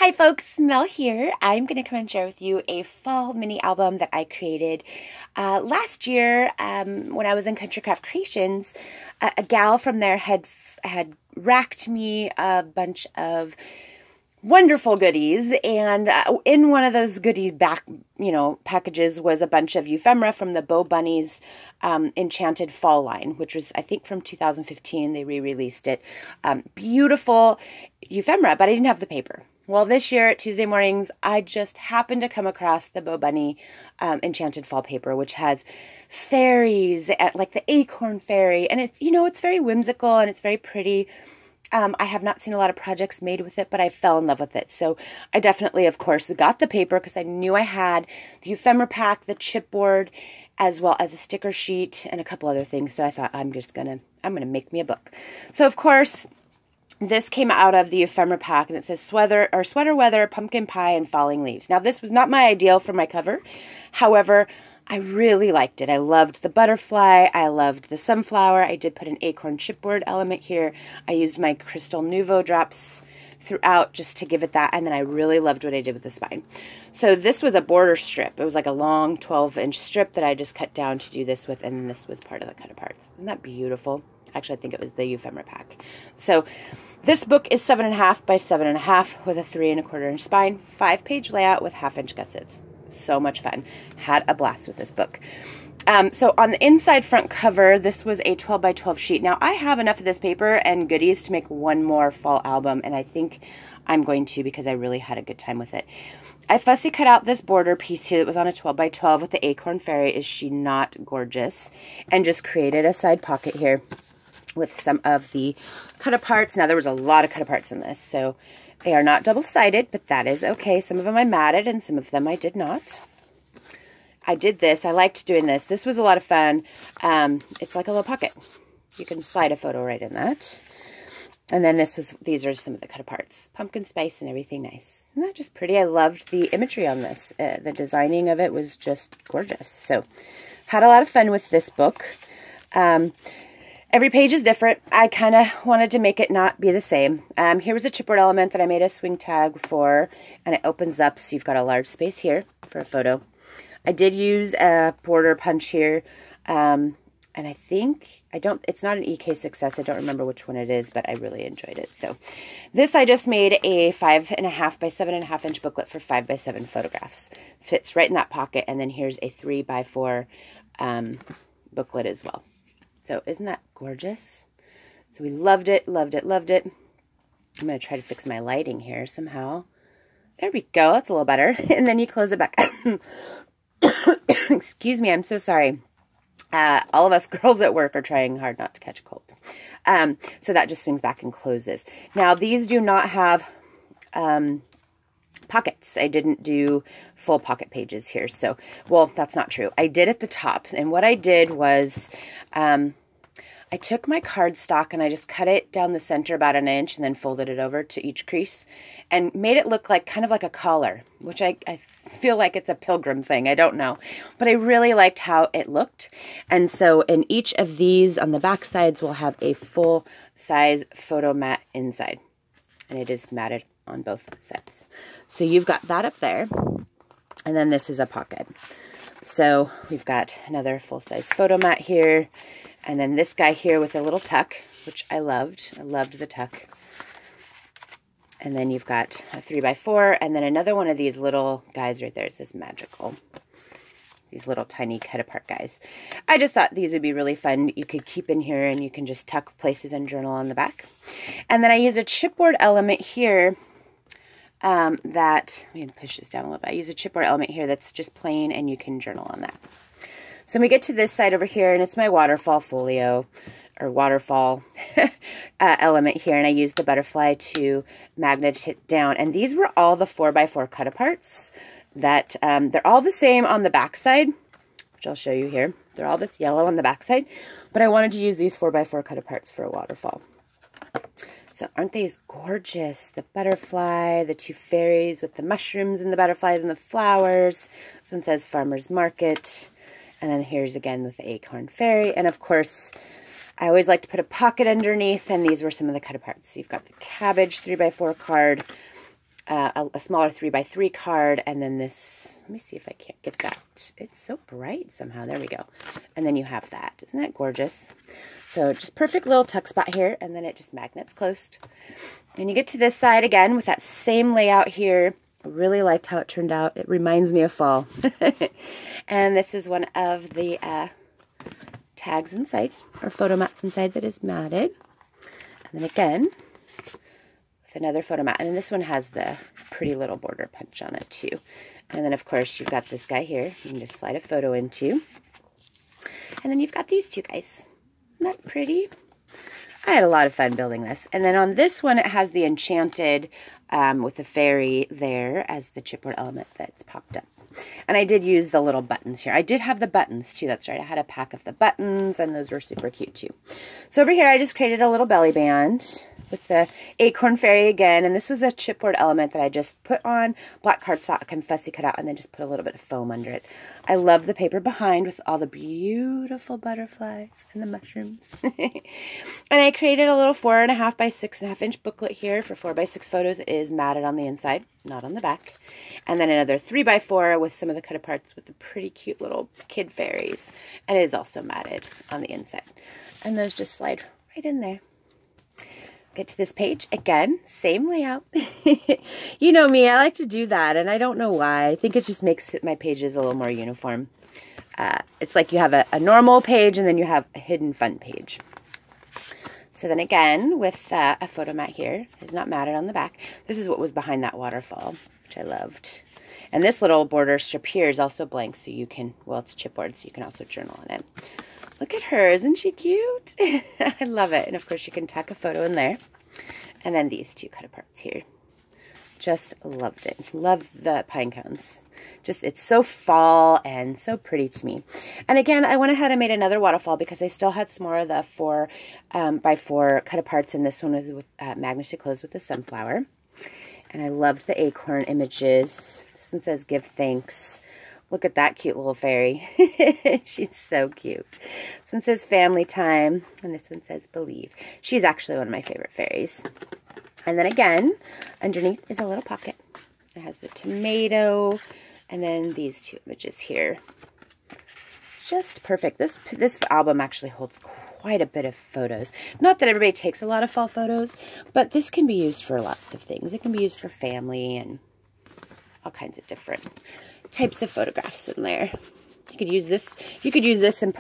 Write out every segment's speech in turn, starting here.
Hi folks, Mel here. I'm going to come and share with you a fall mini album that I created last year when I was in Country Craft Creations. A gal from there had racked me a bunch of wonderful goodies, and in one of those goodie packages was a bunch of ephemera from the Bo Bunny's Enchanted fall line, which was, I think, from 2015. They re-released it. Beautiful ephemera, but I didn't have the paper. Well, this year at Tuesday mornings, I just happened to come across the Bo Bunny Enchanted fall paper, which has fairies, like the acorn fairy, and it's very whimsical and it's very pretty. I have not seen a lot of projects made with it, but I fell in love with it. So I definitely, of course, got the paper because I knew I had the ephemera pack, the chipboard, as well as a sticker sheet and a couple other things. So I thought I'm gonna make me a book. So of course, this came out of the ephemera pack, and it says sweater weather, pumpkin pie, and falling leaves. Now, this was not my ideal for my cover. However, I really liked it. I loved the butterfly. I loved the sunflower. I did put an acorn chipboard element here. I used my Crystal Nouveau drops throughout just to give it that, and then I really loved what I did with the spine. So this was a border strip. It was like a long 12-inch strip that I just cut down to do this with, and then this was part of the cut-aparts. Isn't that beautiful? Actually, I think it was the ephemera pack. So this book is 7.5 by 7.5 with a 3 1/4 inch spine, 5-page layout with 1/2-inch gussets. So much fun. Had a blast with this book. So on the inside front cover, this was a 12 by 12 sheet. Now I have enough of this paper and goodies to make one more fall album, and I think I'm going to because I really had a good time with it. I fussy cut out this border piece here that was on a 12 by 12 with the acorn fairy. Is she not gorgeous? And just created a side pocket here with some of the cut-aparts. Now, there was a lot of cut-aparts in this, so they are not double-sided, but that is okay. Some of them I matted, and some of them I did not. I did this. I liked doing this. This was a lot of fun. It's like a little pocket. You can slide a photo right in that. And then these are some of the cut-aparts. Pumpkin spice and everything nice. Isn't that just pretty? I loved the imagery on this. The designing of it was just gorgeous. So, had a lot of fun with this book. Every page is different. I kind of wanted to make it not be the same. Here was a chipboard element that I made a swing tag for, and it opens up so you've got a large space here for a photo. I did use a border punch here, and I think, it's not an EK Success. I don't remember which one it is, but I really enjoyed it. So this I just made a 5.5 by 7.5 inch booklet for 5 by 7 photographs. Fits right in that pocket, and then here's a 3 by 4 booklet as well. So isn't that gorgeous? So we loved it, loved it, loved it. I'm going to try to fix my lighting here somehow. There we go. That's a little better. And then you close it back. Excuse me. I'm so sorry. All of us girls at work are trying hard not to catch a cold. So that just swings back and closes. Now, these do not have pockets. I didn't do full pocket pages here. So, well, that's not true. I did at the top. And what I did was I took my cardstock and I just cut it down the center about 1 inch and then folded it over to each crease and made it look like kind of like a collar, which I feel like it's a pilgrim thing. I don't know. But I really liked how it looked. And so in each of these on the back sides, we'll have a full size photo mat inside. And it is matted on both sides. So you've got that up there. And then this is a pocket. So we've got another full-size photo mat here. And then this guy here with a little tuck, which I loved. I loved the tuck. And then you've got a 3 by 4, and then another one of these little guys right there. It says magical. These little tiny cut-apart guys. I just thought these would be really fun. You could keep in here, and you can just tuck places and journal on the back. And then I use a chipboard element here I'm going to push this down a little bit. I use a chipboard element here that's just plain, and you can journal on that. So we get to this side over here, and it's my waterfall folio, or waterfall element here, and I use the butterfly to magnet it down. And these were all the 4 by 4 cut-aparts that, they're all the same on the back side, which I'll show you here. They're all this yellow on the back side, but I wanted to use these 4 by 4 cut-aparts for a waterfall. So aren't these gorgeous? The butterfly, the 2 fairies with the mushrooms and the butterflies and the flowers. This one says Farmer's Market. And then here's again with the acorn fairy. And of course, I always like to put a pocket underneath, and these were some of the cut-aparts. So you've got the cabbage 3 by 4 card, a smaller 3x3 card, and then this, let me see if I can't get that. It's so bright somehow. There we go. And then you have that. Isn't that gorgeous? So just perfect little tuck spot here, and then it just magnets closed. And you get to this side again with that same layout here. I really liked how it turned out. It reminds me of fall. And this is one of the tags inside, or photo mats inside that is matted. And then again, with another photo mat. And this one has the pretty little border punch on it too. And then of course you've got this guy here you can just slide a photo into. And then you've got these two guys. Isn't that pretty? I had a lot of fun building this. And then on this one, it has the Enchanted with the fairy there as the chipboard element that's popped up. And I did use the little buttons here. I did have the buttons too, that's right. I had a pack of the buttons, and those were super cute too. So over here, I just created a little belly band with the acorn fairy again. And this was a chipboard element that I just put on black cardstock and fussy cut out, and then just put a little bit of foam under it. I love the paper behind with all the beautiful butterflies and the mushrooms. And I created a little 4.5 by 6.5 inch booklet here for 4x6 photos. It is matted on the inside, not on the back. And then another 3x4 with some of the cut aparts with the pretty cute little kid fairies. And it is also matted on the inside. And those just slide right in there. Get to this page again, same layout. You know me, I like to do that, and I don't know why. I think it just makes my pages a little more uniform. It's like you have a normal page, and then you have a hidden fun page. So then again, with a photo mat here, it's not matted on the back. This is what was behind that waterfall, which I loved. And this little border strip here is also blank, so you can, well, it's chipboard, so you can also journal on it. Look at her, isn't she cute? I love it. And of course you can tuck a photo in there. And then these two cut aparts here. Just loved it. Love the pine cones. Just, it's so fall and so pretty to me. And again, I went ahead and made another waterfall because I still had some more of the 4x4 cut aparts, and this one was with magnetic closed with the sunflower. And I loved the acorn images. This one says give thanks. Look at that cute little fairy. She's so cute. This one says family time, and this one says believe. She's actually one of my favorite fairies. And then again, underneath is a little pocket. It has the tomato, and then these two images here. Just perfect. This album actually holds quite a bit of photos. Not that everybody takes a lot of fall photos, but this can be used for lots of things. It can be used for family and all kinds of different types of photographs in there. You could use this. You could use this and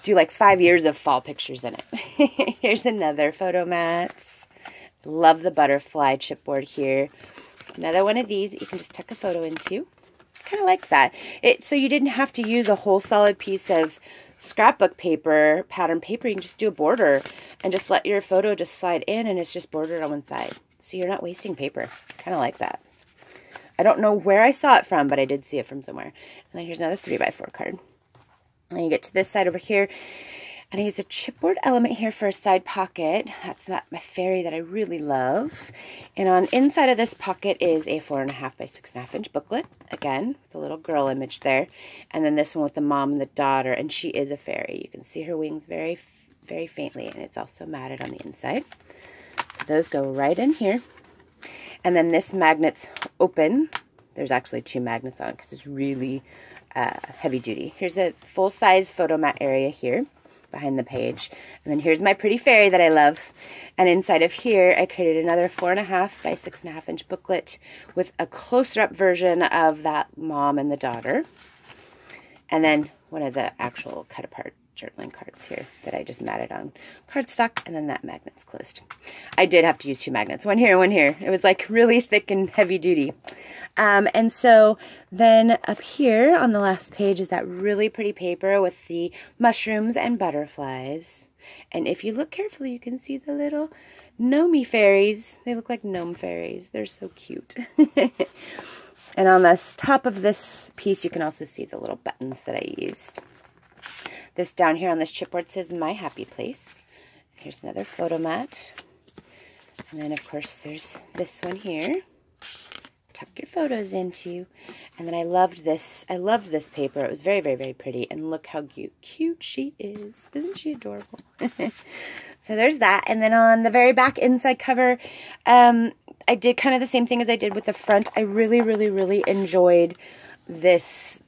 do like 5 years of fall pictures in it. Here's another photo mat. Love the butterfly chipboard here. Another one of these that you can just tuck a photo into. Kind of like that. So you didn't have to use a whole solid piece of scrapbook paper, pattern paper. You can just do a border and just let your photo just slide in, and it's just bordered on one side. So you're not wasting paper. Kind of like that. I don't know where I saw it from, but I did see it from somewhere. And then here's another 3x4 card. And you get to this side over here, and I used a chipboard element here for a side pocket. That's my fairy that I really love. And on inside of this pocket is a 4.5 by 6.5 inch booklet, again, with the little girl image there. And then this one with the mom and the daughter, and she is a fairy. You can see her wings very, very faintly, and it's also matted on the inside. So those go right in here. And then this magnet's open. There's actually 2 magnets on it because it's really heavy duty. Here's a full-size photo mat area here behind the page. And then here's my pretty fairy that I love. And inside of here, I created another 4.5 by 6.5 inch booklet with a closer-up version of that mom and the daughter. And then one of the actual cut-apart journaling cards here that I just matted on cardstock, and then that magnet's closed. I did have to use 2 magnets, one here and one here. It was like really thick and heavy duty. And so then up here on the last page is that really pretty paper with the mushrooms and butterflies. And if you look carefully, you can see the little gnome fairies. They look like gnome fairies. They're so cute. And on the top of this piece, you can also see the little buttons that I used. This down here on this chipboard says My Happy Place. Here's another photo mat. And then, of course, there's this one here. Tuck your photos into. And then I loved this paper. It was very, very, very pretty. And look how cute she is. Isn't she adorable? So there's that. And then on the very back inside cover, I did kind of the same thing as I did with the front. I really, really, really enjoyed these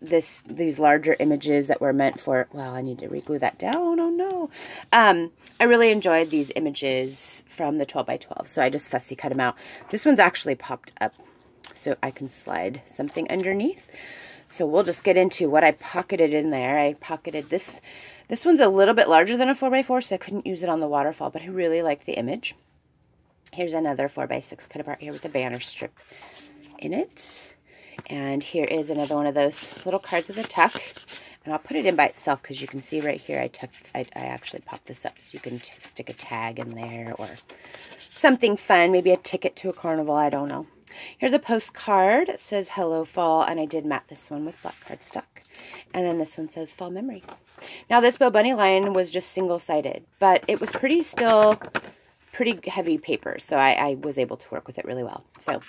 larger images that were meant for, wow, I need to re-glue that down. Oh no. I really enjoyed these images from the 12 by 12. So I just fussy cut them out. This one's actually popped up so I can slide something underneath. So we'll just get into what I pocketed in there. I pocketed this. This one's a little bit larger than a 4x4, so I couldn't use it on the waterfall, but I really like the image. Here's another 4x6 cut apart here with a banner strip in it. And here is another one of those little cards with a tuck. And I'll put it in by itself because you can see right here I actually popped this up so you can stick a tag in there or something fun, maybe a ticket to a carnival, I don't know. Here's a postcard. It says Hello Fall, and I did mat this one with black cardstock. And then this one says Fall Memories. Now this Bo Bunny line was just single-sided, but it was pretty heavy paper, so I was able to work with it really well. So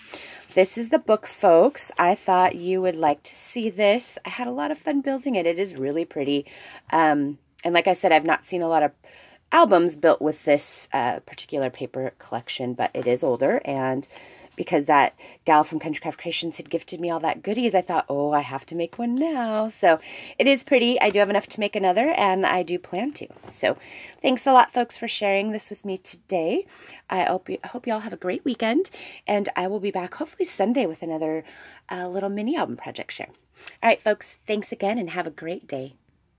this is the book, folks. I thought you would like to see this. I had a lot of fun building it. It is really pretty. And like I said, I've not seen a lot of albums built with this particular paper collection, but it is older, and because that gal from Country Craft Creations had gifted me all that goodies, I thought, oh, I have to make one now. So it is pretty. I do have enough to make another, and I do plan to. So thanks a lot, folks, for sharing this with me today. I hope you all have a great weekend, and I will be back hopefully Sunday with another little mini album project share. All right, folks, thanks again, and have a great day.